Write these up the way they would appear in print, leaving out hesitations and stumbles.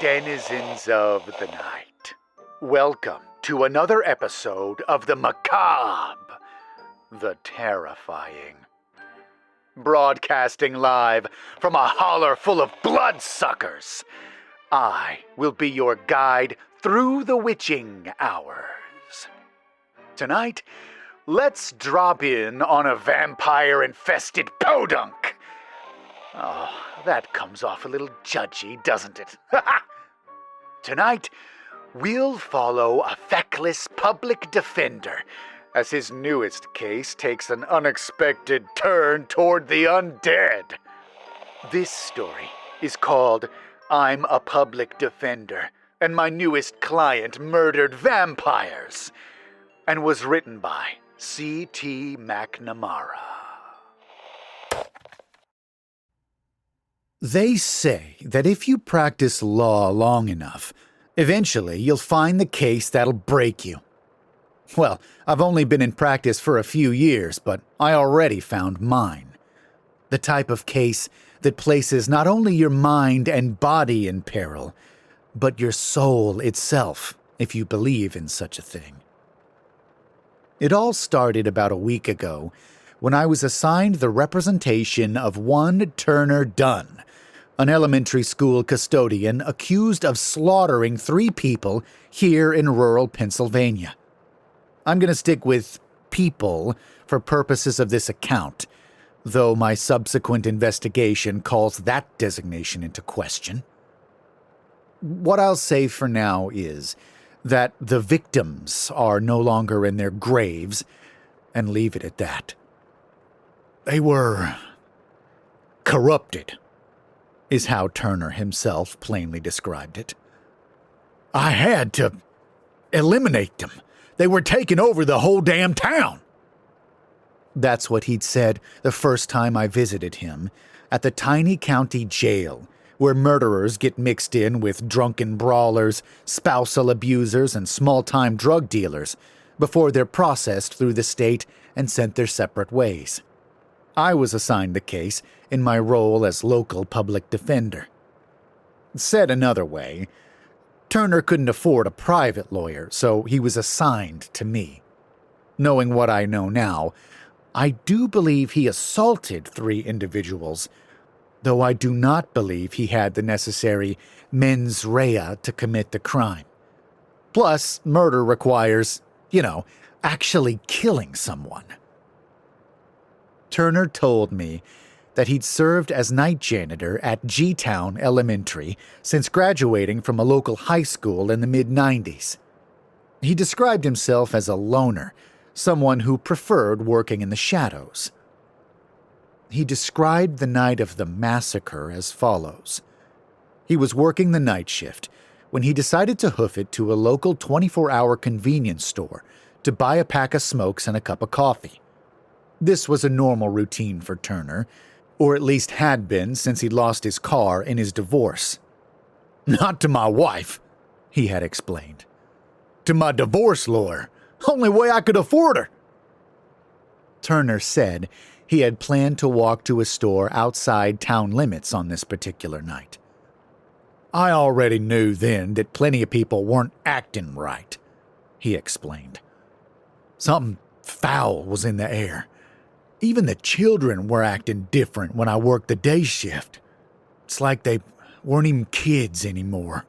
Denizens of the night, welcome to another episode of the macabre, the terrifying. Broadcasting live from a holler full of bloodsuckers, I will be your guide through the witching hours. Tonight, let's drop in on a vampire-infested podunk. Oh, that comes off a little judgy, doesn't it? Tonight, we'll follow a feckless public defender as his newest case takes an unexpected turn toward the undead. This story is called I'm a Public Defender, and my newest client murdered vampires, and was written by C.T. McNamara. They say that if you practice law long enough, eventually you'll find the case that'll break you. Well, I've only been in practice for a few years, but I already found mine. The type of case that places not only your mind and body in peril, but your soul itself, if you believe in such a thing. It all started about a week ago when I was assigned the representation of one Turner Dunn, an elementary school custodian accused of slaughtering 3 people here in rural Pennsylvania. I'm going to stick with people for purposes of this account, though my subsequent investigation calls that designation into question. What I'll say for now is that the victims are no longer in their graves, and leave it at that. They were corrupted, is how Turner himself plainly described it. I had to eliminate them. They were taking over the whole damn town. That's what he'd said the first time I visited him, at the tiny county jail, where murderers get mixed in with drunken brawlers, spousal abusers, and small-time drug dealers, before they're processed through the state and sent their separate ways. I was assigned the case in my role as local public defender. Said another way, Turner couldn't afford a private lawyer, so he was assigned to me. Knowing what I know now, I do believe he assaulted 3 individuals, though I do not believe he had the necessary mens rea to commit the crime. Plus, murder requires, actually killing someone. Turner told me that he'd served as night janitor at G-Town Elementary since graduating from a local high school in the mid-90s. He described himself as a loner, someone who preferred working in the shadows. He described the night of the massacre as follows. He was working the night shift when he decided to hoof it to a local 24-hour convenience store to buy a pack of smokes and a cup of coffee. This was a normal routine for Turner, or at least had been since he'd lost his car in his divorce. Not to my wife, he had explained. To my divorce lawyer. Only way I could afford her. Turner said he had planned to walk to a store outside town limits on this particular night. I already knew then that plenty of people weren't acting right, he explained. Something foul was in the air. Even the children were acting different when I worked the day shift. It's like they weren't even kids anymore.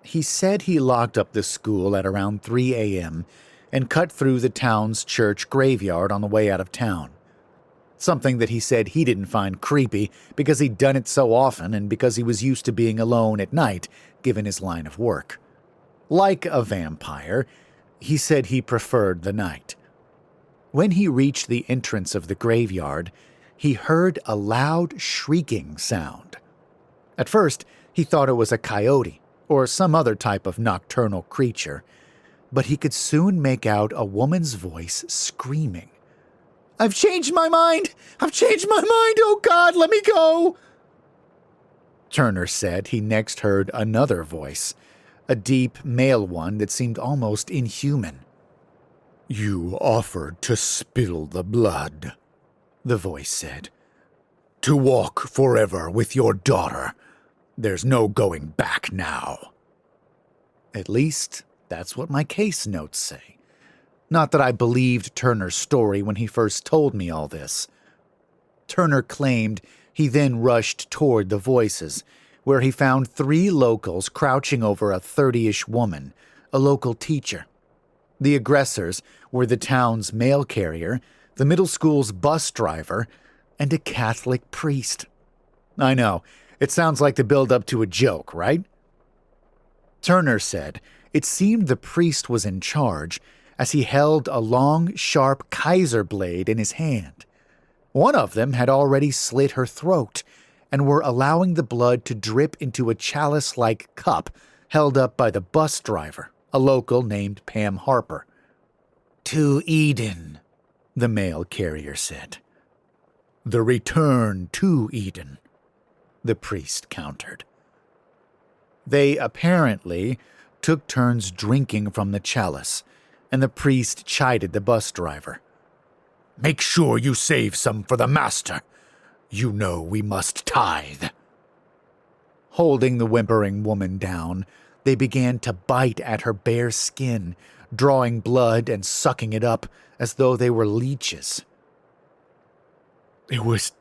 He said he locked up the school at around 3 a.m. and cut through the town's church graveyard on the way out of town. Something that he said he didn't find creepy because he'd done it so often and because he was used to being alone at night, given his line of work. Like a vampire, he said he preferred the night. When he reached the entrance of the graveyard, he heard a loud shrieking sound. At first, he thought it was a coyote or some other type of nocturnal creature, but he could soon make out a woman's voice screaming. "I've changed my mind! I've changed my mind! Oh God, let me go!" Turner said he next heard another voice, a deep male one that seemed almost inhuman. "You offered to spill the blood," the voice said. "To walk forever with your daughter. There's no going back now. At least, that's what my case notes say. Not that I believed Turner's story when he first told me all this. Turner claimed he then rushed toward the voices, where he found 3 locals crouching over a 30-ish woman, a local teacher. The aggressors were the town's mail carrier, the middle school's bus driver, and a Catholic priest. I know, it sounds like the build-up to a joke, right? Turner said it seemed the priest was in charge as he held a long, sharp Kaiser blade in his hand. One of them had already slit her throat and were allowing the blood to drip into a chalice-like cup held up by the bus driver, a local named Pam Harper. "To Eden," the mail carrier said. "The return to Eden," the priest countered. They apparently took turns drinking from the chalice, and the priest chided the bus driver. "Make sure you save some for the master. You know we must tithe." Holding the whimpering woman down, they began to bite at her bare skin, drawing blood and sucking it up as though they were leeches. "It was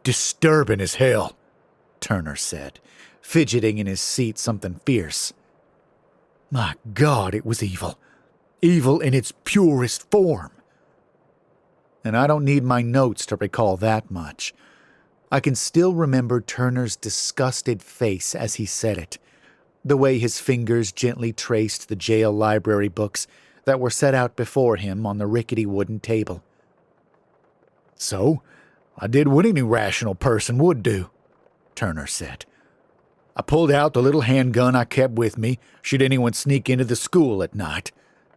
disturbing as hell," Turner said, fidgeting in his seat something fierce. "My God, it was evil. Evil in its purest form." And I don't need my notes to recall that much. I can still remember Turner's disgusted face as he said it, the way his fingers gently traced the jail library books that were set out before him on the rickety wooden table. "So, I did what any rational person would do," Turner said. "I pulled out the little handgun I kept with me should anyone sneak into the school at night,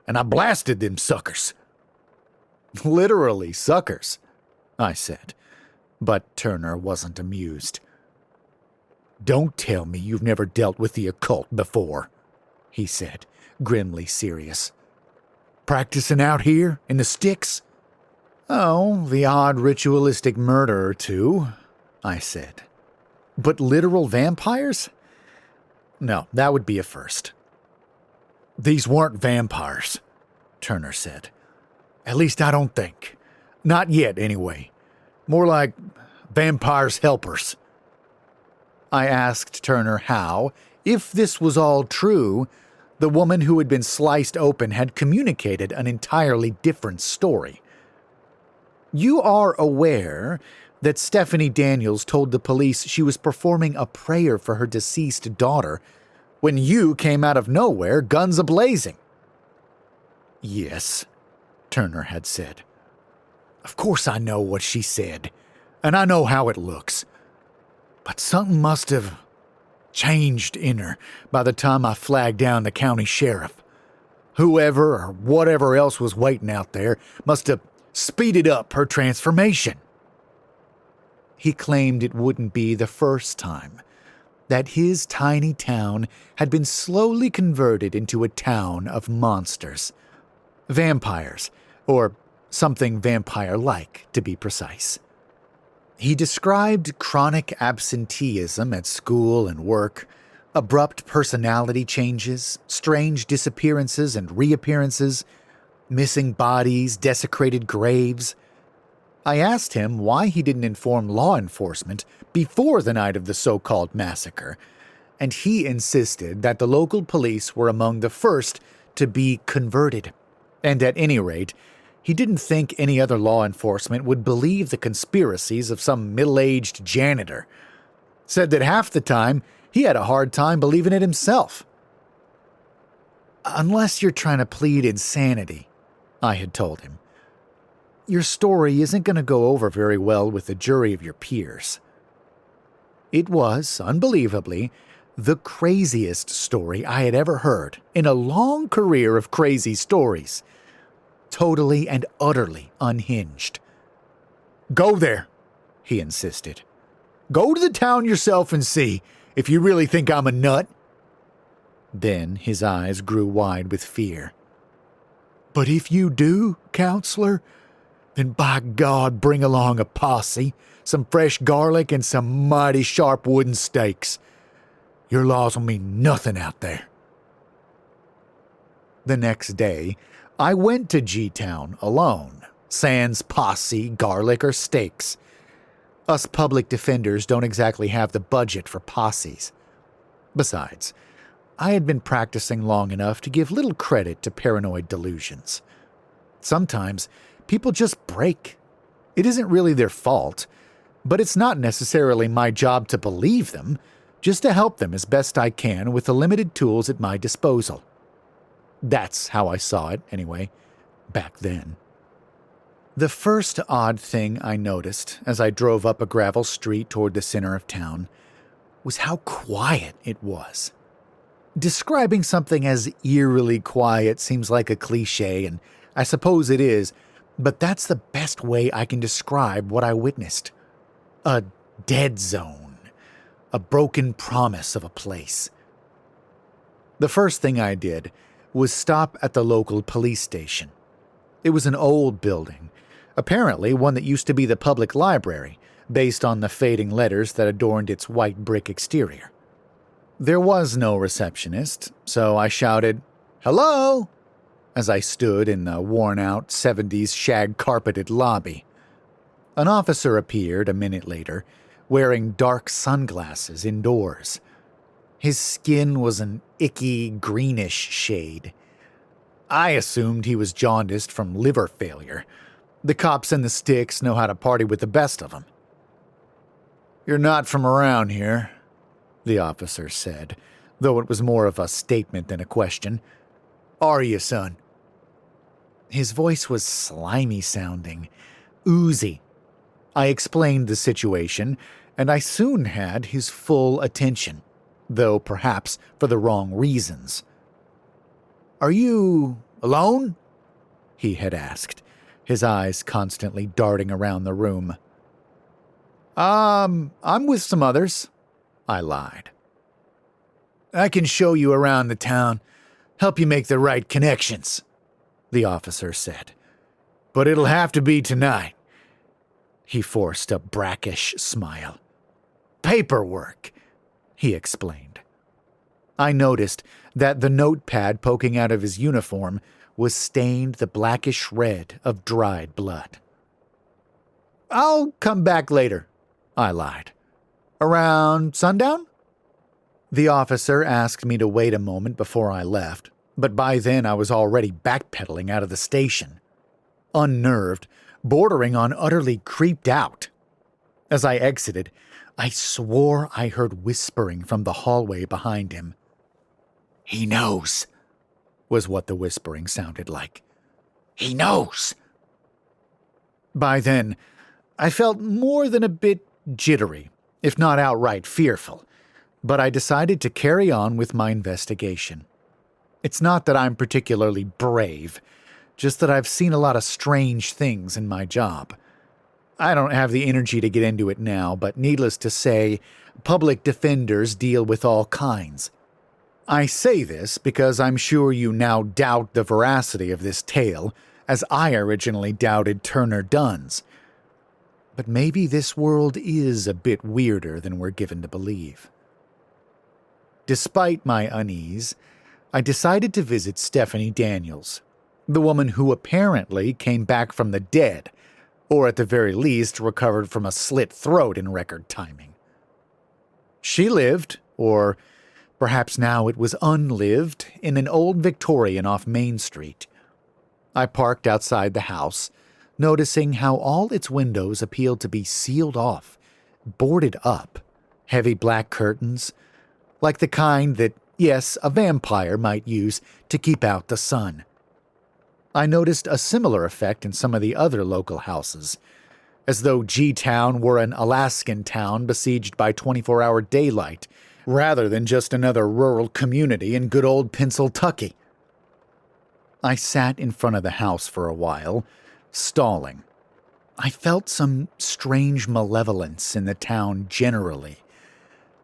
and I blasted them suckers." "Literally suckers," I said, but Turner wasn't amused. "Don't tell me you've never dealt with the occult before," he said, grimly serious. "Practicing out here in the sticks?" "Oh, the odd ritualistic murder or two," I said. "But literal vampires? No, that would be a first." "These weren't vampires," Turner said. "At least I don't think. Not yet, anyway. More like vampires' helpers." I asked Turner how, if this was all true, the woman who had been sliced open had communicated an entirely different story. "You are aware that Stephanie Daniels told the police she was performing a prayer for her deceased daughter when you came out of nowhere, guns a-blazing?" "Yes," Turner had said. "Of course I know what she said, and I know how it looks. But something must have changed in her by the time I flagged down the county sheriff. Whoever or whatever else was waiting out there must have speeded up her transformation." He claimed it wouldn't be the first time that his tiny town had been slowly converted into a town of monsters. Vampires, or something vampire-like, to be precise. He described chronic absenteeism at school and work, abrupt personality changes, strange disappearances and reappearances, missing bodies, desecrated graves. I asked him why he didn't inform law enforcement before the night of the so-called massacre, and he insisted that the local police were among the first to be converted. And at any rate, he didn't think any other law enforcement would believe the conspiracies of some middle-aged janitor. Said that half the time, he had a hard time believing it himself. "Unless you're trying to plead insanity," I had told him, "your story isn't going to go over very well with the jury of your peers." It was, unbelievably, the craziest story I had ever heard in a long career of crazy stories. Totally and utterly unhinged. "Go there," he insisted. "Go to the town yourself and see, if you really think I'm a nut." Then his eyes grew wide with fear. "But if you do, counselor, then by God bring along a posse, some fresh garlic, and some mighty sharp wooden stakes. Your laws will mean nothing out there. The next day, I went to G-Town alone, sans posse, garlic, or steaks. Us public defenders don't exactly have the budget for posses. Besides, I had been practicing long enough to give little credit to paranoid delusions. Sometimes people just break. It isn't really their fault, but it's not necessarily my job to believe them, just to help them as best I can with the limited tools at my disposal. That's how I saw it, anyway, back then. The first odd thing I noticed as I drove up a gravel street toward the center of town was how quiet it was. Describing something as eerily quiet seems like a cliché, and I suppose it is, but that's the best way I can describe what I witnessed. A dead zone. A broken promise of a place. The first thing I did was stop at the local police station. It was an old building, apparently one that used to be the public library, based on the fading letters that adorned its white brick exterior. There was no receptionist, so I shouted, "Hello!" as I stood in the worn-out 70s shag-carpeted lobby. An officer appeared a minute later, wearing dark sunglasses indoors. His skin was an icky, greenish shade. I assumed he was jaundiced from liver failure. The cops and the sticks know how to party with the best of them. "You're not from around here," the officer said, though it was more of a statement than a question. "Are you, son?" His voice was slimy-sounding, oozy. I explained the situation, and I soon had his full attention, though perhaps for the wrong reasons. "Are you alone?" he had asked, his eyes constantly darting around the room. I'm with some others," I lied. "I can show you around the town, help you make the right connections," the officer said. "But it'll have to be tonight." He forced a brackish smile. "Paperwork," he explained. I noticed that the notepad poking out of his uniform was stained the blackish red of dried blood. "I'll come back later," I lied. "Around sundown?" The officer asked me to wait a moment before I left, but by then I was already backpedaling out of the station. Unnerved, bordering on utterly creeped out. As I exited, I swore I heard whispering from the hallway behind him. "He knows," was what the whispering sounded like. "He knows." By then, I felt more than a bit jittery, if not outright fearful, but I decided to carry on with my investigation. It's not that I'm particularly brave, just that I've seen a lot of strange things in my job. I don't have the energy to get into it now, but needless to say, public defenders deal with all kinds. I say this because I'm sure you now doubt the veracity of this tale, as I originally doubted Turner Dunn's. But maybe this world is a bit weirder than we're given to believe. Despite my unease, I decided to visit Stephanie Daniels, the woman who apparently came back from the dead, or at the very least recovered from a slit throat in record timing. She lived, or perhaps now it was unlived, in an old Victorian off Main Street. I parked outside the house, noticing how all its windows appealed to be sealed off, boarded up, heavy black curtains, like the kind that, yes, a vampire might use to keep out the sun. I noticed a similar effect in some of the other local houses, as though G-Town were an Alaskan town besieged by 24-hour daylight, rather than just another rural community in good old Pennsyltucky. I sat in front of the house for a while, stalling. I felt some strange malevolence in the town generally,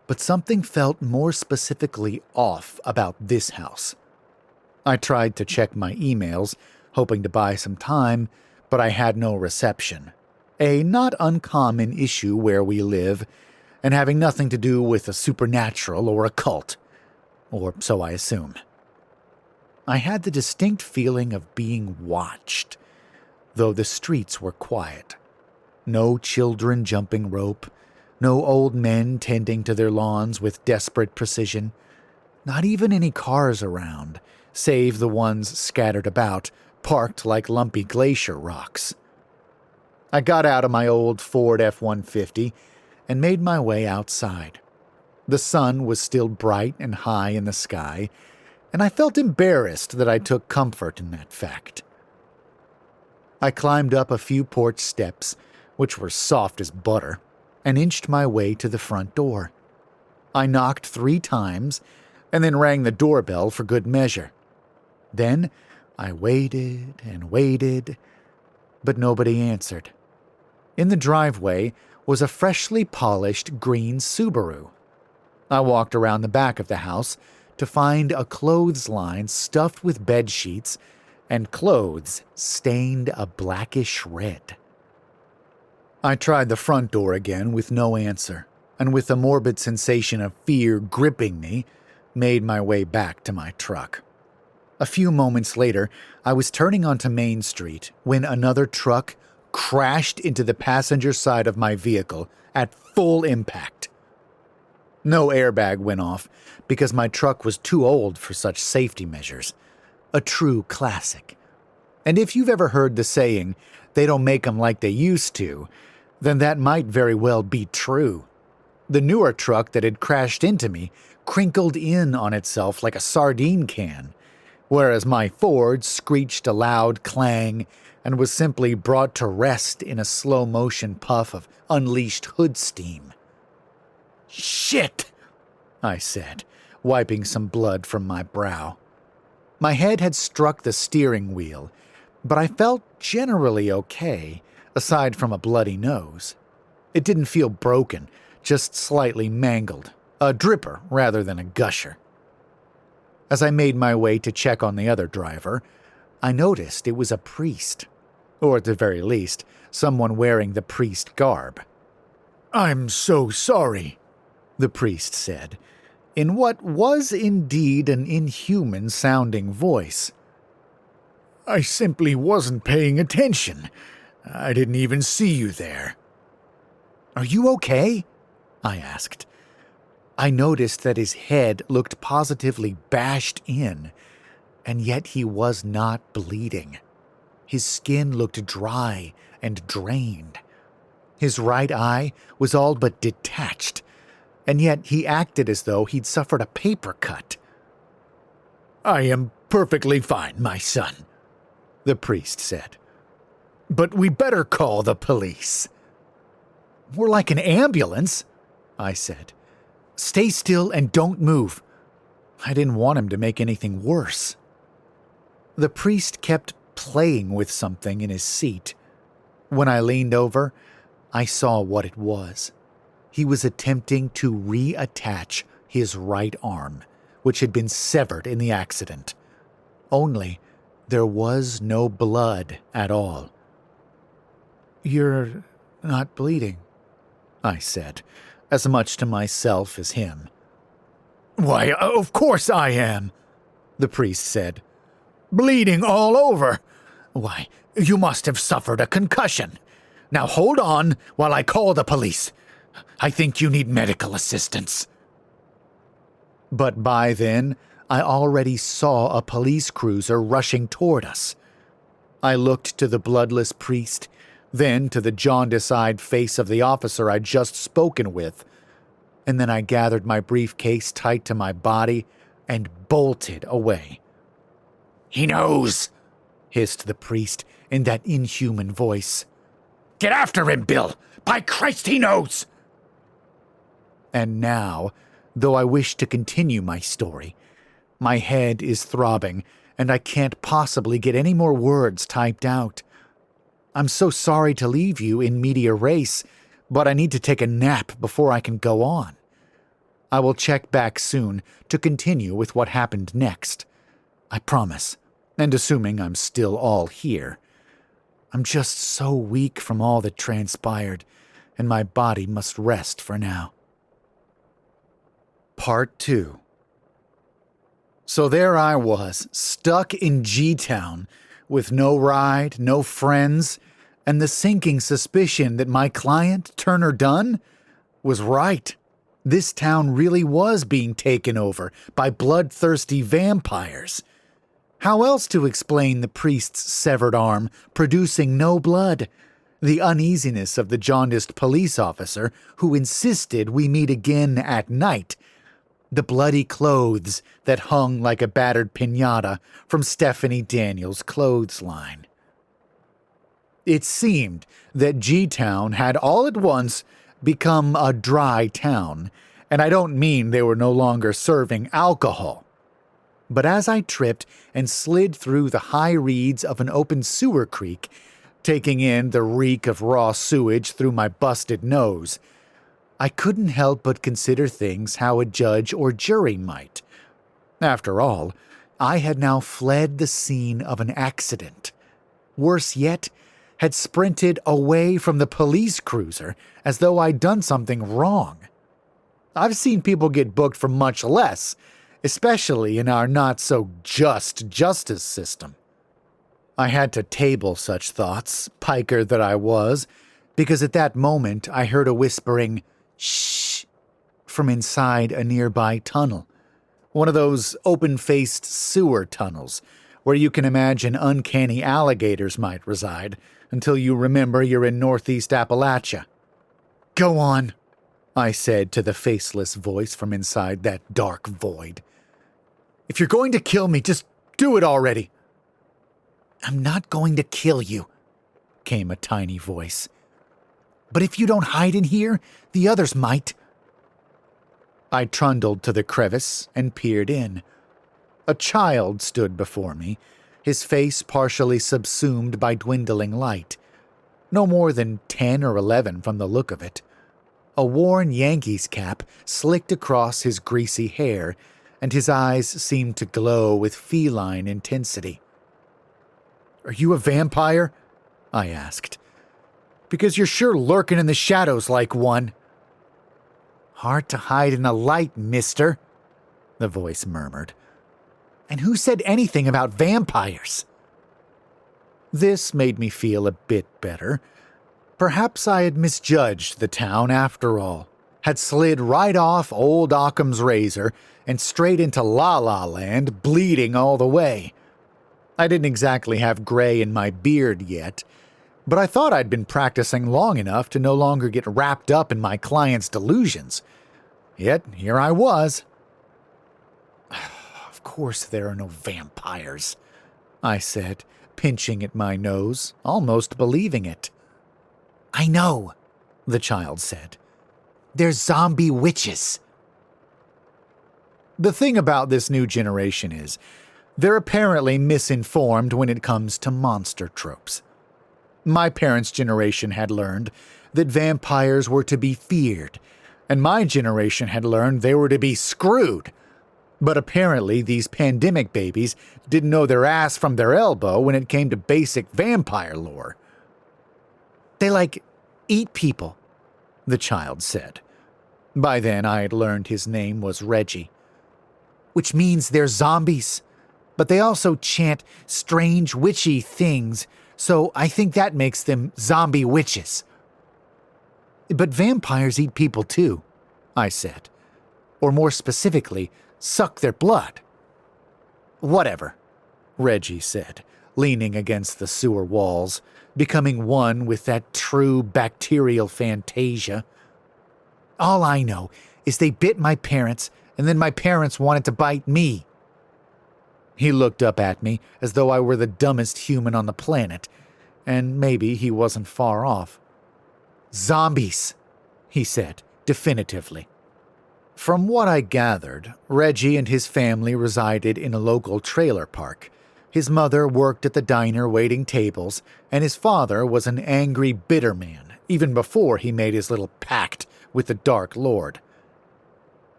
but something felt more specifically off about this house. I tried to check my emails, hoping to buy some time, but I had no reception. A not uncommon issue where we live, and having nothing to do with the supernatural or occult, or so I assume. I had the distinct feeling of being watched, though the streets were quiet. No children jumping rope, no old men tending to their lawns with desperate precision, not even any cars around, save the ones scattered about, parked like lumpy glacier rocks. I got out of my old Ford F-150 and made my way outside. The sun was still bright and high in the sky, and I felt embarrassed that I took comfort in that fact. I climbed up a few porch steps, which were soft as butter, and inched my way to the front door. I knocked 3 times and then rang the doorbell for good measure. Then I waited and waited, but nobody answered. In the driveway was a freshly polished green Subaru. I walked around the back of the house to find a clothesline stuffed with bed sheets and clothes stained a blackish red. I tried the front door again with no answer, and with a morbid sensation of fear gripping me, made my way back to my truck. A few moments later, I was turning onto Main Street when another truck crashed into the passenger side of my vehicle at full impact. No airbag went off because my truck was too old for such safety measures. A true classic. And if you've ever heard the saying, "They don't make 'em like they used to," then that might very well be true. The newer truck that had crashed into me crinkled in on itself like a sardine can, whereas my Ford screeched a loud clang and was simply brought to rest in a slow-motion puff of unleashed hood steam. "Shit!" I said, wiping some blood from my brow. My head had struck the steering wheel, but I felt generally okay, aside from a bloody nose. It didn't feel broken, just slightly mangled, a dripper rather than a gusher. As I made my way to check on the other driver, I noticed it was a priest, or at the very least, someone wearing the priest garb. "I'm so sorry," the priest said, in what was indeed an inhuman-sounding voice. "I simply wasn't paying attention. I didn't even see you there." "Are you okay?" I asked. I noticed that his head looked positively bashed in, and yet he was not bleeding. His skin looked dry and drained. His right eye was all but detached, and yet he acted as though he'd suffered a paper cut. "I am perfectly fine, my son," the priest said. "But we better call the police." "We're like an ambulance," I said. "Stay still and don't move." I didn't want him to make anything worse. The priest kept playing with something in his seat. When I leaned over, I saw what it was. He was attempting to reattach his right arm, which had been severed in the accident. Only there was no blood at all. "You're not bleeding," I said, as much to myself as him. "Why, of course I am," the priest said. "Bleeding all over. Why, you must have suffered a concussion. Now hold on while I call the police. I think you need medical assistance." But by then, I already saw a police cruiser rushing toward us. I looked to the bloodless priest, then to the jaundice-eyed face of the officer I'd just spoken with, and then I gathered my briefcase tight to my body and bolted away. "He knows," hissed the priest in that inhuman voice. "Get after him, Bill! By Christ, he knows!" And now, though I wish to continue my story, my head is throbbing, and I can't possibly get any more words typed out. I'm so sorry to leave you in media res, but I need to take a nap before I can go on. I will check back soon to continue with what happened next. I promise, and assuming I'm still all here. I'm just so weak from all that transpired, and my body must rest for now. Part 2. So there I was, stuck in G-Town, with no ride, no friends, and the sinking suspicion that my client, Turner Dunn, was right. This town really was being taken over by bloodthirsty vampires. How else to explain the priest's severed arm producing no blood? The uneasiness of the jaundiced police officer who insisted we meet again at night. The bloody clothes that hung like a battered piñata from Stephanie Daniels' clothesline. It seemed that G-Town had all at once become a dry town, and I don't mean they were no longer serving alcohol. But as I tripped and slid through the high reeds of an open sewer creek, taking in the reek of raw sewage through my busted nose, I couldn't help but consider things how a judge or jury might. After all, I had now fled the scene of an accident. Worse yet, had sprinted away from the police cruiser as though I'd done something wrong. I've seen people get booked for much less, especially in our not-so-just justice system. I had to table such thoughts, piker that I was, because at that moment I heard a whispering, "Shh," from inside a nearby tunnel. One of those open-faced sewer tunnels, where you can imagine uncanny alligators might reside, until you remember you're in northeast Appalachia. "Go on," I said to the faceless voice from inside that dark void. "If you're going to kill me, just do it already." "I'm not going to kill you," came a tiny voice. "But if you don't hide in here, the others might." I trundled to the crevice and peered in. A child stood before me, his face partially subsumed by dwindling light. No more than 10 or 11 from the look of it. A worn Yankees cap slicked across his greasy hair, and his eyes seemed to glow with feline intensity. "Are you a vampire?" I asked. "Because you're sure lurking in the shadows like one." "Hard to hide in the light, mister," the voice murmured. "And who said anything about vampires?" This made me feel a bit better. Perhaps I had misjudged the town after all, had slid right off old Occam's razor and straight into La-La Land, bleeding all the way. I didn't exactly have gray in my beard yet, but I thought I'd been practicing long enough to no longer get wrapped up in my client's delusions. Yet here I was. "Of course there are no vampires," I said, pinching at my nose, almost believing it. "I know," the child said. "They're zombie witches." The thing about this new generation is, they're apparently misinformed when it comes to monster tropes. My parents' generation had learned that vampires were to be feared, and my generation had learned they were to be screwed. But apparently these pandemic babies didn't know their ass from their elbow when it came to basic vampire lore. "They, eat people," the child said. By then I had learned his name was Reggie. "Which means they're zombies. But they also chant strange witchy things, so I think that makes them zombie witches." "But vampires eat people too," I said. "Or more specifically, suck their blood." "Whatever," Reggie said, leaning against the sewer walls, becoming one with that true bacterial fantasia. "All I know is they bit my parents, and then my parents wanted to bite me." He looked up at me as though I were the dumbest human on the planet, and maybe he wasn't far off. "Zombies," he said, definitively. From what I gathered, Reggie and his family resided in a local trailer park. His mother worked at the diner waiting tables, and his father was an angry, bitter man, even before he made his little pact with the Dark Lord.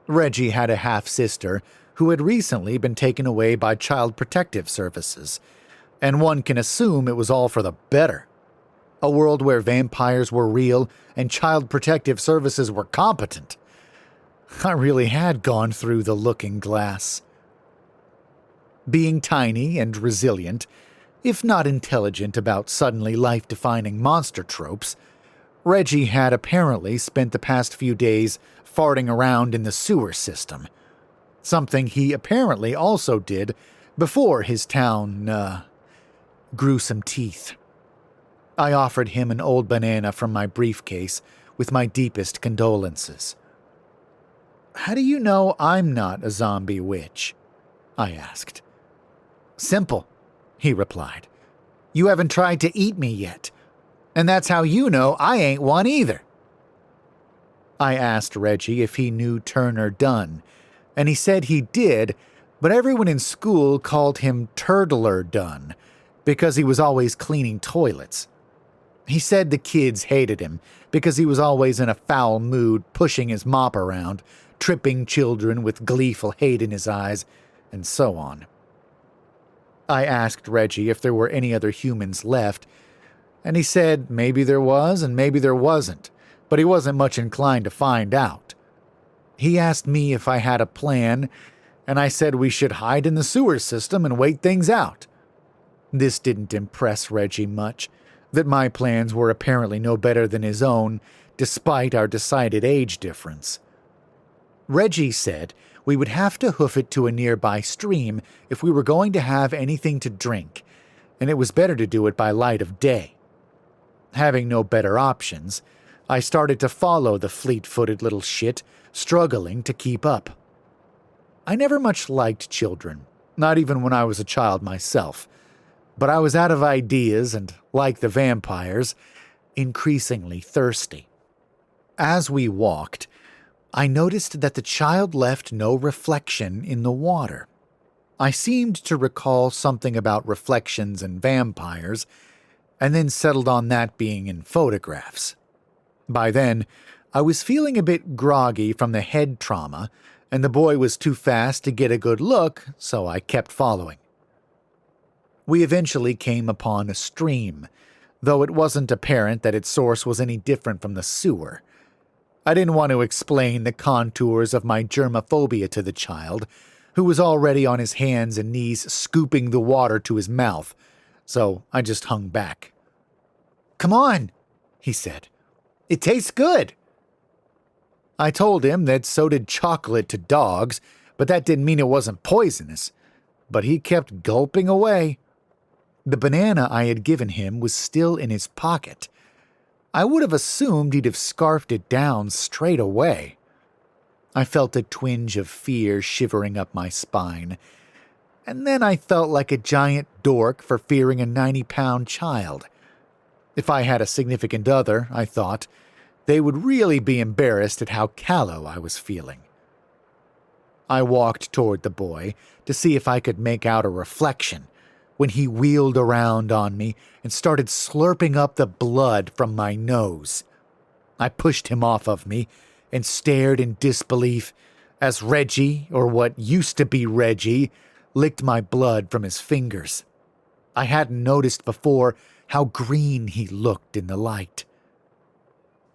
Reggie had a half-sister who had recently been taken away by Child Protective Services, and one can assume it was all for the better. A world where vampires were real and Child Protective Services were competent. I really had gone through the looking glass. Being tiny and resilient, if not intelligent about suddenly life-defining monster tropes, Reggie had apparently spent the past few days farting around in the sewer system, something he apparently also did before his town, gruesome teeth. I offered him an old banana from my briefcase with my deepest condolences. "How do you know I'm not a zombie witch?" I asked. "Simple," he replied. "You haven't tried to eat me yet. And that's how you know I ain't one either." I asked Reggie if he knew Turner Dunn, and he said he did, but everyone in school called him Turtler Dunn because he was always cleaning toilets. He said the kids hated him because he was always in a foul mood, pushing his mop around, tripping children with gleeful hate in his eyes, and so on. I asked Reggie if there were any other humans left, and he said maybe there was and maybe there wasn't, but he wasn't much inclined to find out. He asked me if I had a plan, and I said we should hide in the sewer system and wait things out. This didn't impress Reggie much, that my plans were apparently no better than his own, despite our decided age difference. Reggie said we would have to hoof it to a nearby stream if we were going to have anything to drink, and it was better to do it by light of day. Having no better options, I started to follow the fleet-footed little shit, struggling to keep up. I never much liked children, not even when I was a child myself, but I was out of ideas and, like the vampires, increasingly thirsty. As we walked, I noticed that the child left no reflection in the water. I seemed to recall something about reflections and vampires, and then settled on that being in photographs. By then, I was feeling a bit groggy from the head trauma, and the boy was too fast to get a good look, so I kept following. We eventually came upon a stream, though it wasn't apparent that its source was any different from the sewer. I didn't want to explain the contours of my germophobia to the child, who was already on his hands and knees scooping the water to his mouth, so I just hung back. "Come on," he said. "It tastes good." I told him that so did chocolate to dogs, but that didn't mean it wasn't poisonous. But he kept gulping away. The banana I had given him was still in his pocket. I would have assumed he'd have scarfed it down straight away. I felt a twinge of fear shivering up my spine, and then I felt like a giant dork for fearing a 90-pound child. If I had a significant other, I thought, they would really be embarrassed at how callow I was feeling. I walked toward the boy to see if I could make out a reflection, when he wheeled around on me and started slurping up the blood from my nose. I pushed him off of me and stared in disbelief as Reggie, or what used to be Reggie, licked my blood from his fingers. I hadn't noticed before how green he looked in the light.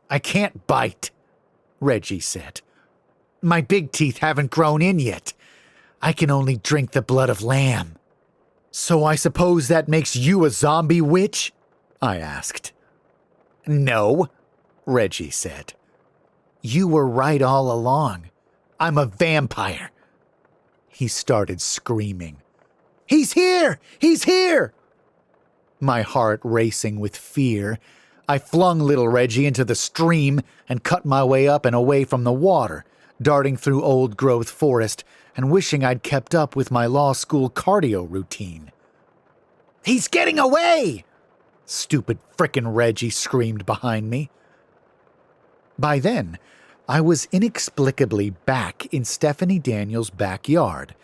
"I can't bite," Reggie said. "My big teeth haven't grown in yet. I can only drink the blood of lamb." "So I suppose that makes you a zombie witch?" I asked. "No," Reggie said. "You were right all along. I'm a vampire." He started screaming. "He's here! He's here!" My heart racing with fear, I flung little Reggie into the stream and cut my way up and away from the water, darting through old-growth forest and wishing I'd kept up with my law school cardio routine. "He's getting away!" Stupid frickin' Reggie screamed behind me. By then, I was inexplicably back in Stephanie Daniels' backyard,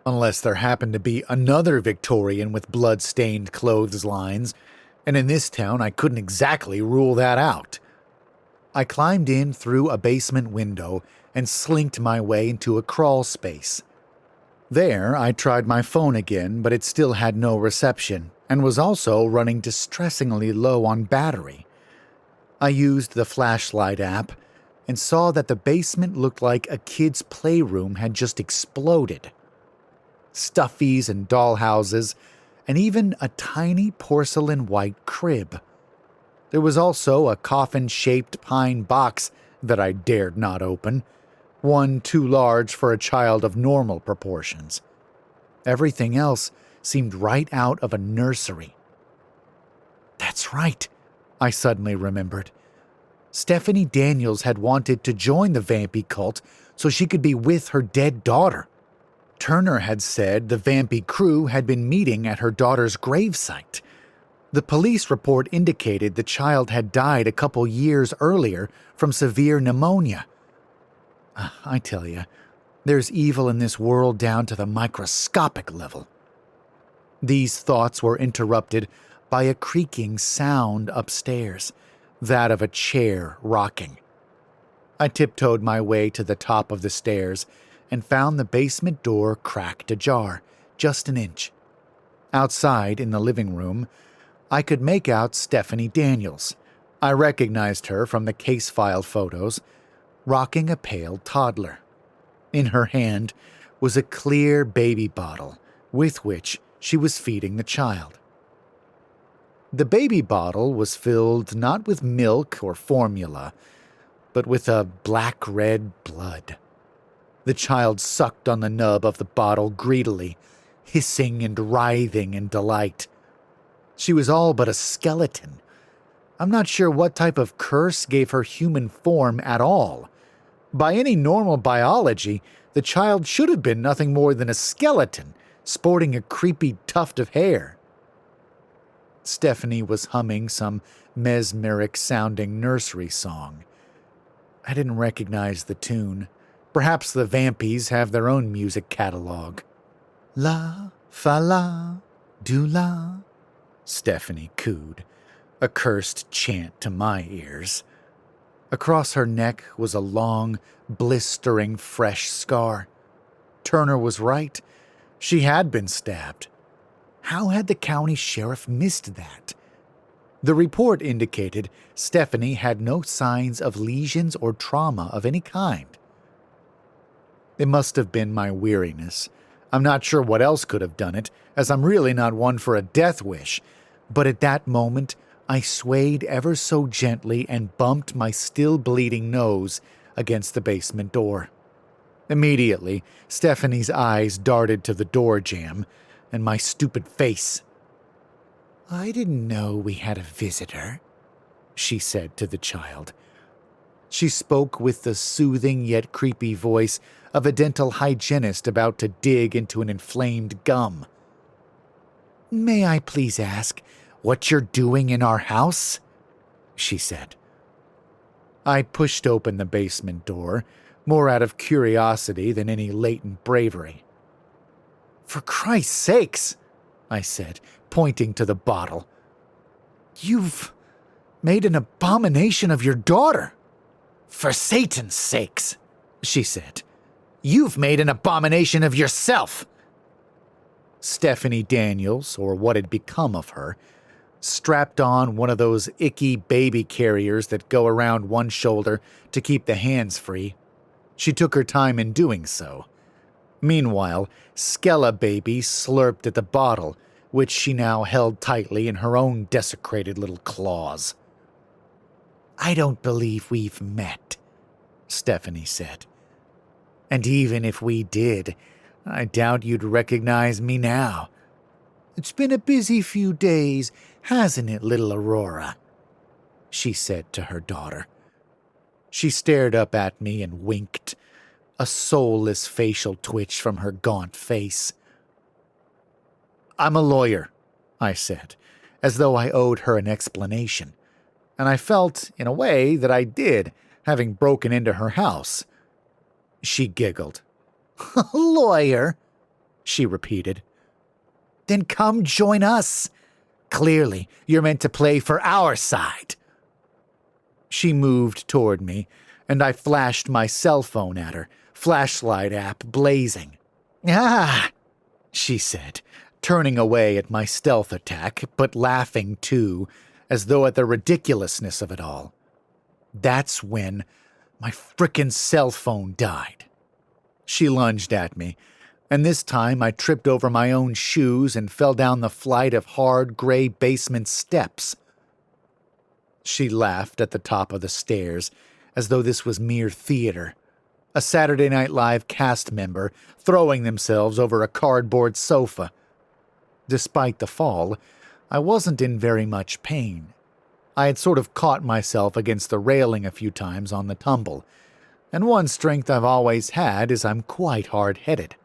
unless there happened to be another Victorian with blood-stained clotheslines, and in this town I couldn't exactly rule that out. I climbed in through a basement window and slinked my way into a crawl space. There, I tried my phone again, but it still had no reception, and was also running distressingly low on battery. I used the flashlight app, and saw that the basement looked like a kid's playroom had just exploded. Stuffies and dollhouses, and even a tiny porcelain white crib. There was also a coffin-shaped pine box that I dared not open, one too large for a child of normal proportions. Everything else seemed right out of a nursery. That's right, I suddenly remembered. Stephanie Daniels had wanted to join the Vampy cult so she could be with her dead daughter. Turner had said the Vampy crew had been meeting at her daughter's gravesite. The police report indicated the child had died a couple years earlier from severe pneumonia. I tell you, there's evil in this world down to the microscopic level. These thoughts were interrupted by a creaking sound upstairs, that of a chair rocking. I tiptoed my way to the top of the stairs and found the basement door cracked ajar, just an inch. Outside, in the living room, I could make out Stephanie Daniels. I recognized her from the case file photos, rocking a pale toddler. In her hand was a clear baby bottle with which she was feeding the child. The baby bottle was filled not with milk or formula, but with a black-red blood. The child sucked on the nub of the bottle greedily, hissing and writhing in delight. She was all but a skeleton. I'm not sure what type of curse gave her human form at all. By any normal biology, the child should have been nothing more than a skeleton, sporting a creepy tuft of hair. Stephanie was humming some mesmeric-sounding nursery song. I didn't recognize the tune. Perhaps the Vampies have their own music catalog. La, fa la, do la, Stephanie cooed, a cursed chant to my ears. Across her neck was a long, blistering, fresh scar. Turner was right. She had been stabbed. How had the county sheriff missed that? The report indicated Stephanie had no signs of lesions or trauma of any kind. It must have been my weariness. I'm not sure what else could have done it, as I'm really not one for a death wish, but at that moment I swayed ever so gently and bumped my still-bleeding nose against the basement door. Immediately, Stephanie's eyes darted to the door jamb, and my stupid face. "I didn't know we had a visitor," she said to the child. She spoke with the soothing yet creepy voice of a dental hygienist about to dig into an inflamed gum. "May I please ask what you're doing in our house?" she said. I pushed open the basement door, more out of curiosity than any latent bravery. "For Christ's sakes," I said, pointing to the bottle. "You've made an abomination of your daughter." "For Satan's sakes," she said. "You've made an abomination of yourself." Stephanie Daniels, or what had become of her, strapped on one of those icky baby carriers that go around one shoulder to keep the hands free. She took her time in doing so. Meanwhile, Skella Baby slurped at the bottle, which she now held tightly in her own desecrated little claws. "I don't believe we've met," Stephanie said. "And even if we did, I doubt you'd recognize me now. It's been a busy few days, hasn't it, little Aurora?" she said to her daughter. She stared up at me and winked, a soulless facial twitch from her gaunt face. "I'm a lawyer," I said, as though I owed her an explanation, and I felt, in a way, that I did, having broken into her house. She giggled. "Lawyer?" she repeated. "Then come join us. Clearly, you're meant to play for our side." She moved toward me, and I flashed my cell phone at her, flashlight app blazing. "Ah," she said, turning away at my stealth attack, but laughing too, as though at the ridiculousness of it all. That's when My frickin' cell phone died. She lunged at me, and this time I tripped over my own shoes and fell down the flight of hard gray basement steps. She laughed at the top of the stairs, as though this was mere theater. A Saturday Night Live cast member throwing themselves over a cardboard sofa. Despite the fall, I wasn't in very much pain. I had sort of caught myself against the railing a few times on the tumble, and one strength I've always had is I'm quite hard-headed.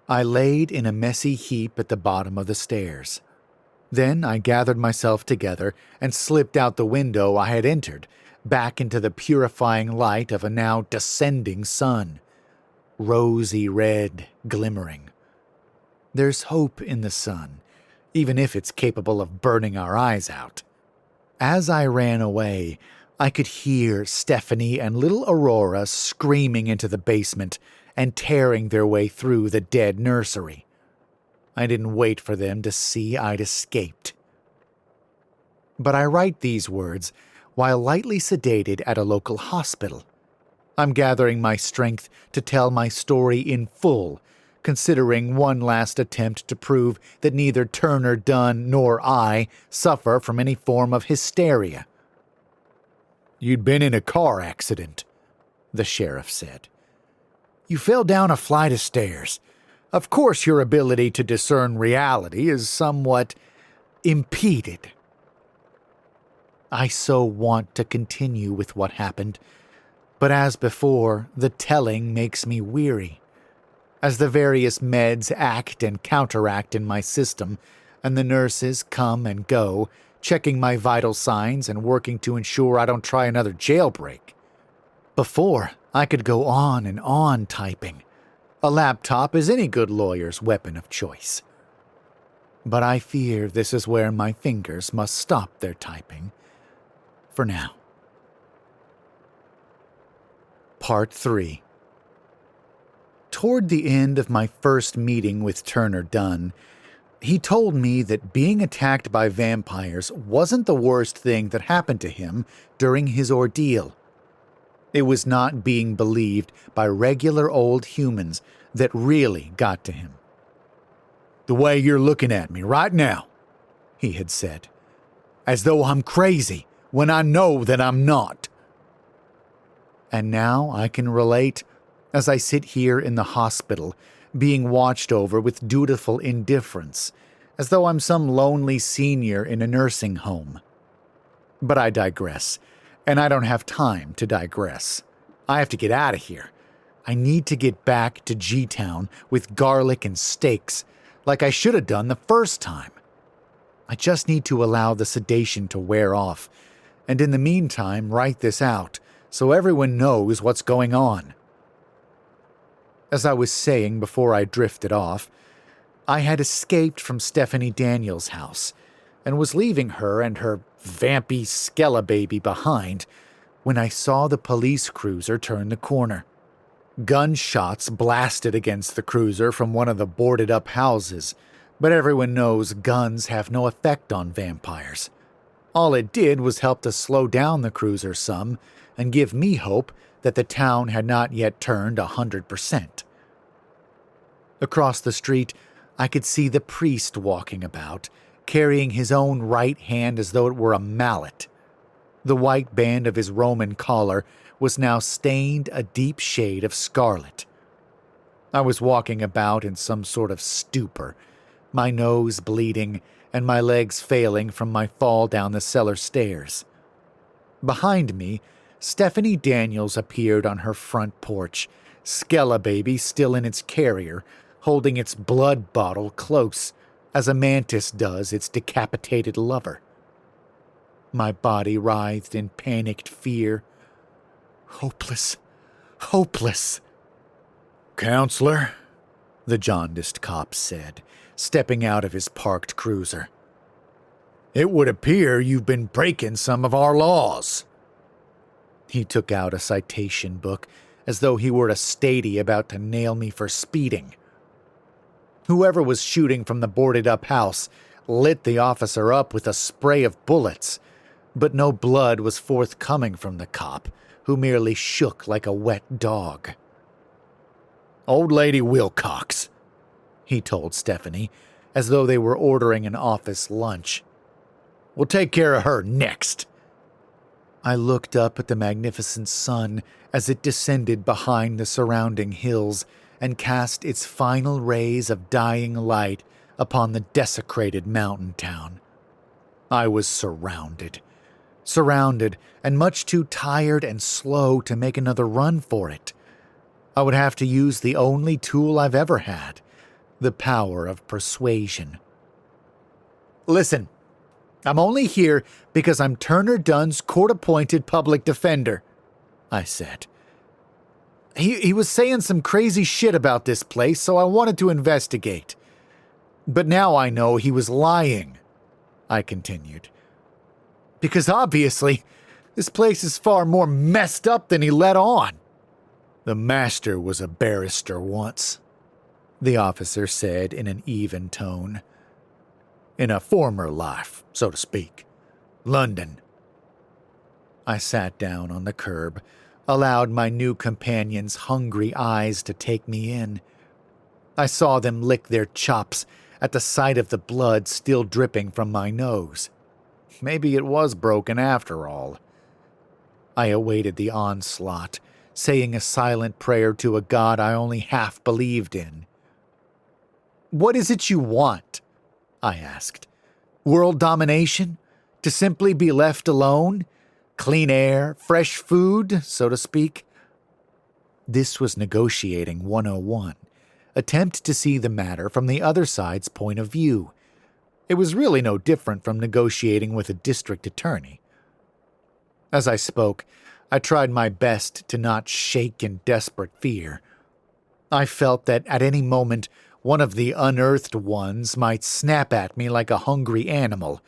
I laid in a messy heap at the bottom of the stairs. Then I gathered myself together and slipped out the window I had entered, back into the purifying light of a now descending sun. Rosy red, glimmering. There's hope in the sun, even if it's capable of burning our eyes out. As I ran away, I could hear Stephanie and little Aurora screaming into the basement and tearing their way through the dead nursery. I didn't wait for them to see I'd escaped. But I write these words while lightly sedated at a local hospital. I'm gathering my strength to tell my story in full, considering one last attempt to prove that neither Turner Dunn nor I suffer from any form of hysteria. "You'd been in a car accident," the sheriff said. "You fell down a flight of stairs. Of course your ability to discern reality is somewhat impeded." I so want to continue with what happened, but as before, the telling makes me weary. As the various meds act and counteract in my system, and the nurses come and go, checking my vital signs and working to ensure I don't try another jailbreak. Before, I could go on and on typing. A laptop is any good lawyer's weapon of choice. But I fear this is where my fingers must stop their typing. For now. Part 3. Toward the end of my first meeting with Turner Dunn, he told me that being attacked by vampires wasn't the worst thing that happened to him during his ordeal. It was not being believed by regular old humans that really got to him. "The way you're looking at me right now," he had said, "as though I'm crazy when I know that I'm not." And now I can relate as I sit here in the hospital, being watched over with dutiful indifference, as though I'm some lonely senior in a nursing home. But I digress, and I don't have time to digress. I have to get out of here. I need to get back to G-Town with garlic and steaks, like I should have done the first time. I just need to allow the sedation to wear off, and in the meantime write this out, so everyone knows what's going on. As I was saying before I drifted off, I had escaped from Stephanie Daniels' house and was leaving her and her vampy skella baby behind when I saw the police cruiser turn the corner. Gunshots blasted against the cruiser from one of the boarded-up houses, but everyone knows guns have no effect on vampires. All it did was help to slow down the cruiser some and give me hope that the town had not yet turned 100%. Across the street, I could see the priest walking about, carrying his own right hand as though it were a mallet. The white band of his Roman collar was now stained a deep shade of scarlet. I was walking about in some sort of stupor, my nose bleeding and my legs failing from my fall down the cellar stairs. Behind me, Stephanie Daniels appeared on her front porch, skella baby still in its carrier, holding its blood bottle close, as a mantis does its decapitated lover. My body writhed in panicked fear. Hopeless, hopeless. "Counselor," the jaundiced cop said, stepping out of his parked cruiser. "It would appear you've been breaking some of our laws." He took out a citation book as though he were a statey about to nail me for speeding. Whoever was shooting from the boarded-up house lit the officer up with a spray of bullets, but no blood was forthcoming from the cop, who merely shook like a wet dog. "Old Lady Wilcox," he told Stephanie, as though they were ordering an office lunch. "We'll take care of her next." I looked up at the magnificent sun as it descended behind the surrounding hills and cast its final rays of dying light upon the desecrated mountain town. I was surrounded, and much too tired and slow to make another run for it. I would have to use the only tool I've ever had, the power of persuasion. "Listen, I'm only here because I'm Turner Dunn's court-appointed public defender," I said. He was saying some crazy shit about this place, so I wanted to investigate. But now I know he was lying, I continued. Because obviously, this place is far more messed up than he let on. "The master was a barrister once," the officer said in an even tone. "In a former life, so to speak. London." I sat down on the curb, allowed my new companion's hungry eyes to take me in. I saw them lick their chops at the sight of the blood still dripping from my nose. Maybe it was broken after all. I awaited the onslaught, saying a silent prayer to a god I only half believed in. "What is it you want?" I asked. "World domination? To simply be left alone? Clean air, fresh food, so to speak?" This was negotiating 101, attempt to see the matter from the other side's point of view. It was really no different from negotiating with a district attorney. As I spoke, I tried my best to not shake in desperate fear. I felt that at any moment, one of the unearthed ones might snap at me like a hungry animal,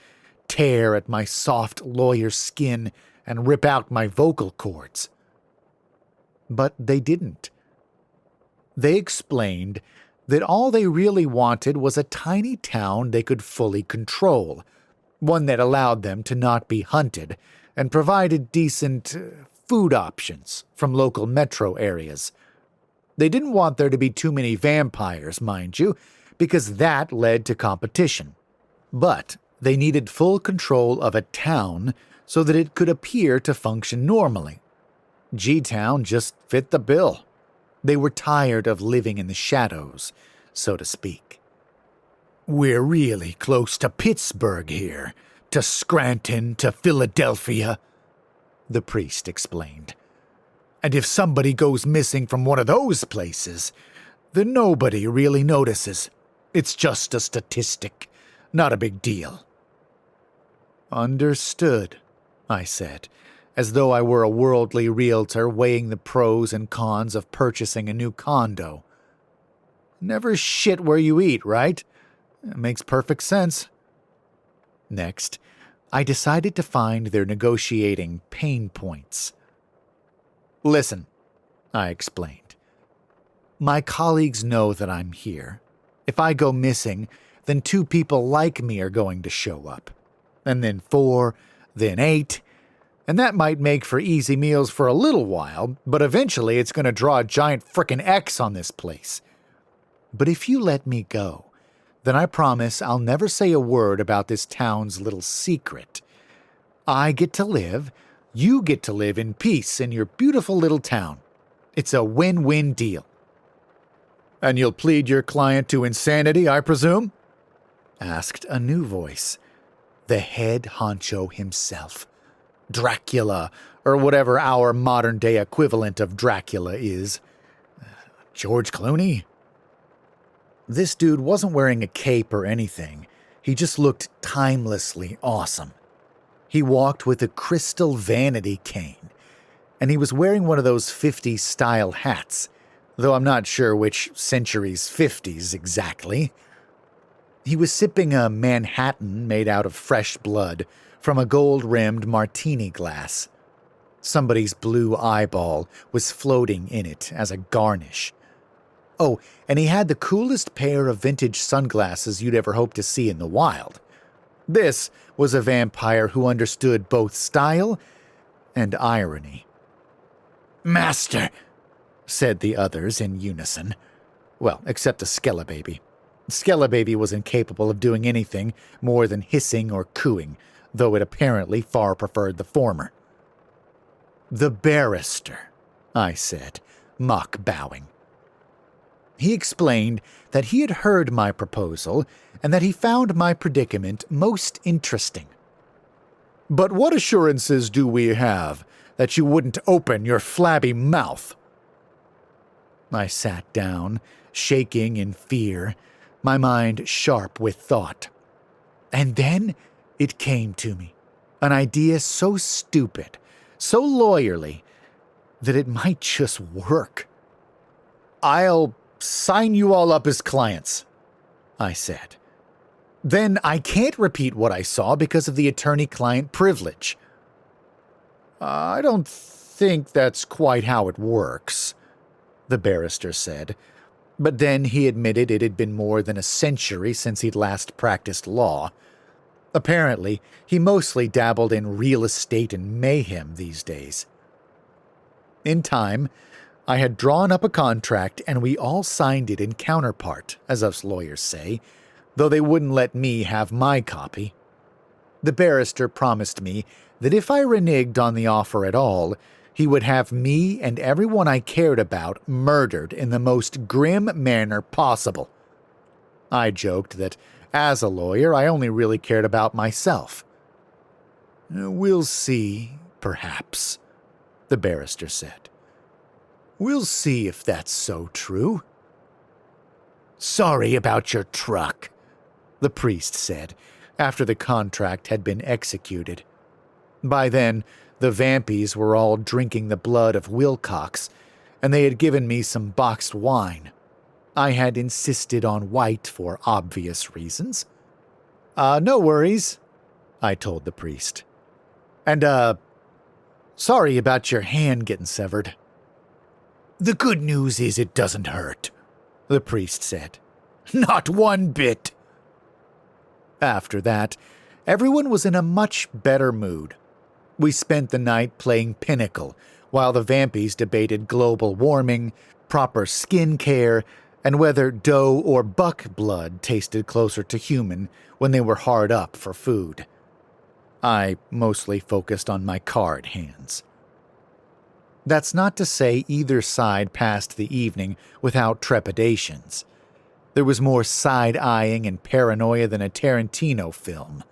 tear at my soft lawyer skin, and rip out my vocal cords. But they didn't. They explained that all they really wanted was a tiny town they could fully control, one that allowed them to not be hunted and provided decent food options from local metro areas. They didn't want there to be too many vampires, mind you, because that led to competition. But they needed full control of a town so that it could appear to function normally. G-Town just fit the bill. They were tired of living in the shadows, so to speak. "We're really close to Pittsburgh here, to Scranton, to Philadelphia," the priest explained. "And if somebody goes missing from one of those places, then nobody really notices. It's just a statistic, not a big deal." "Understood," I said, as though I were a worldly realtor weighing the pros and cons of purchasing a new condo. "Never shit where you eat, right? It makes perfect sense." Next, I decided to find their negotiating pain points. "Listen," I explained. "My colleagues know that I'm here. If I go missing, then 2 people like me are going to show up. And then 4, then 8, and that might make for easy meals for a little while, but eventually it's going to draw a giant frickin' X on this place. But if you let me go, then I promise I'll never say a word about this town's little secret. I get to live, you get to live in peace in your beautiful little town. It's a win-win deal." "And you'll plead your client to insanity, I presume?" asked a new voice. The head honcho himself. Dracula, or whatever our modern-day equivalent of Dracula is. George Clooney? This dude wasn't wearing a cape or anything. He just looked timelessly awesome. He walked with a crystal vanity cane, and he was wearing one of those 50s style hats, though I'm not sure which century's 50s exactly. He was sipping a Manhattan made out of fresh blood from a gold-rimmed martini glass. Somebody's blue eyeball was floating in it as a garnish. Oh, and he had the coolest pair of vintage sunglasses you'd ever hope to see in the wild. This was a vampire who understood both style and irony. "Master," said the others in unison. Well, except a Skelebaby. Skelebaby was incapable of doing anything more than hissing or cooing, though it apparently far preferred the former. "The barrister," I said, mock bowing. He explained that he had heard my proposal and that he found my predicament most interesting. "But what assurances do we have that you wouldn't open your flabby mouth?" I sat down, shaking in fear, my mind sharp with thought. And then it came to me, an idea so stupid, so lawyerly, that it might just work. "I'll sign you all up as clients," I said. "Then I can't repeat what I saw because of the attorney-client privilege." "I don't think that's quite how it works," the barrister said, but then he admitted it had been more than a century since he'd last practiced law. Apparently, he mostly dabbled in real estate and mayhem these days. In time, I had drawn up a contract and we all signed it in counterpart, as us lawyers say, though they wouldn't let me have my copy. The barrister promised me that if I reneged on the offer at all, he would have me and everyone I cared about murdered in the most grim manner possible. I joked that, as a lawyer, I only really cared about myself. "We'll see, perhaps," the barrister said. "We'll see if that's so true." "Sorry about your truck," the priest said, after the contract had been executed. By then, the vampies were all drinking the blood of Wilcox, and they had given me some boxed wine. I had insisted on white for obvious reasons. No worries," I told the priest. "And, sorry about your hand getting severed." "The good news is it doesn't hurt," the priest said. "Not one bit." After that, everyone was in a much better mood. We spent the night playing Pinnacle, while the vampies debated global warming, proper skin care, and whether doe or buck blood tasted closer to human when they were hard up for food. I mostly focused on my card hands. That's not to say either side passed the evening without trepidations. There was more side-eyeing and paranoia than a Tarantino film.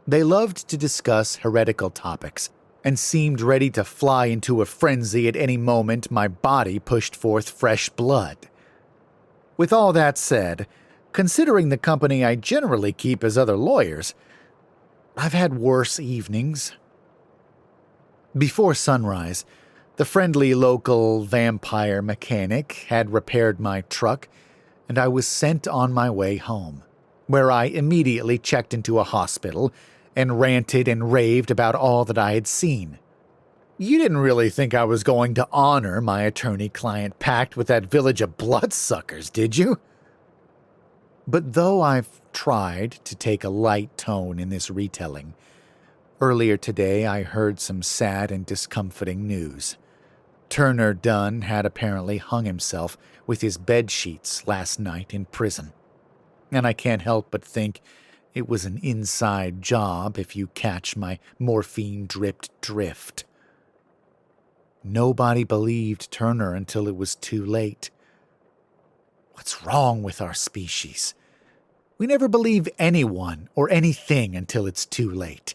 They loved to discuss heretical topics and seemed ready to fly into a frenzy at any moment my body pushed forth fresh blood. With all that said, considering the company I generally keep as other lawyers, I've had worse evenings. Before sunrise, the friendly local vampire mechanic had repaired my truck, and I was sent on my way home, where I immediately checked into a hospital and ranted and raved about all that I had seen. You didn't really think I was going to honor my attorney-client pact with that village of bloodsuckers, did you? But though I've tried to take a light tone in this retelling, earlier today I heard some sad and discomforting news. Turner Dunn had apparently hung himself with his bedsheets last night in prison. And I can't help but think it was an inside job if you catch my morphine-dripped drift. Nobody believed Turner until it was too late. What's wrong with our species? We never believe anyone or anything until it's too late.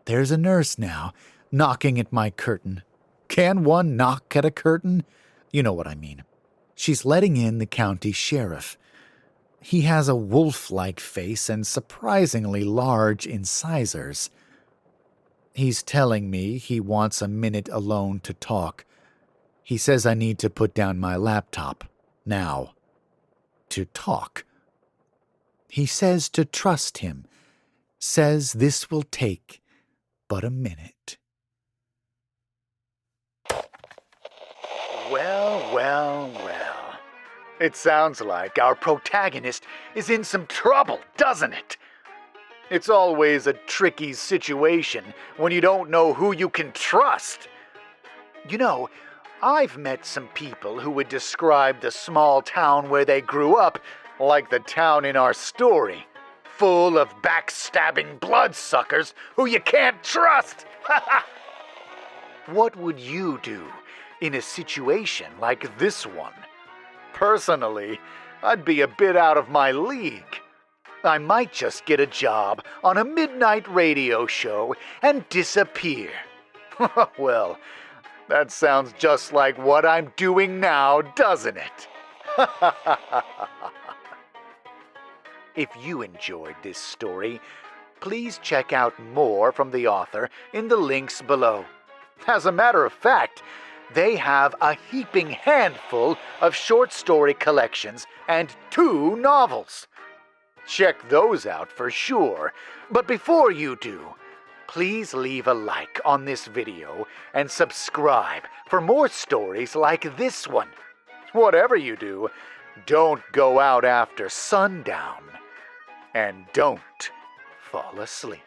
There's a nurse now, knocking at my curtain. Can one knock at a curtain? You know what I mean. She's letting in the county sheriff. He has a wolf-like face and surprisingly large incisors. He's telling me he wants a minute alone to talk. He says I need to put down my laptop, now. To talk. He says to trust him. Says this will take but a minute. Well. It sounds like our protagonist is in some trouble, doesn't it? It's always a tricky situation when you don't know who you can trust. You know, I've met some people who would describe the small town where they grew up like the town in our story, full of backstabbing bloodsuckers who you can't trust. What would you do in a situation like this one? Personally, I'd be a bit out of my league. I might just get a job on a midnight radio show and disappear. Well, that sounds just like what I'm doing now, doesn't it? If you enjoyed this story, please check out more from the author in the links below. As a matter of fact, they have a heaping handful of short story collections and 2 novels. Check those out for sure. But before you do, please leave a like on this video and subscribe for more stories like this one. Whatever you do, don't go out after sundown. And don't fall asleep.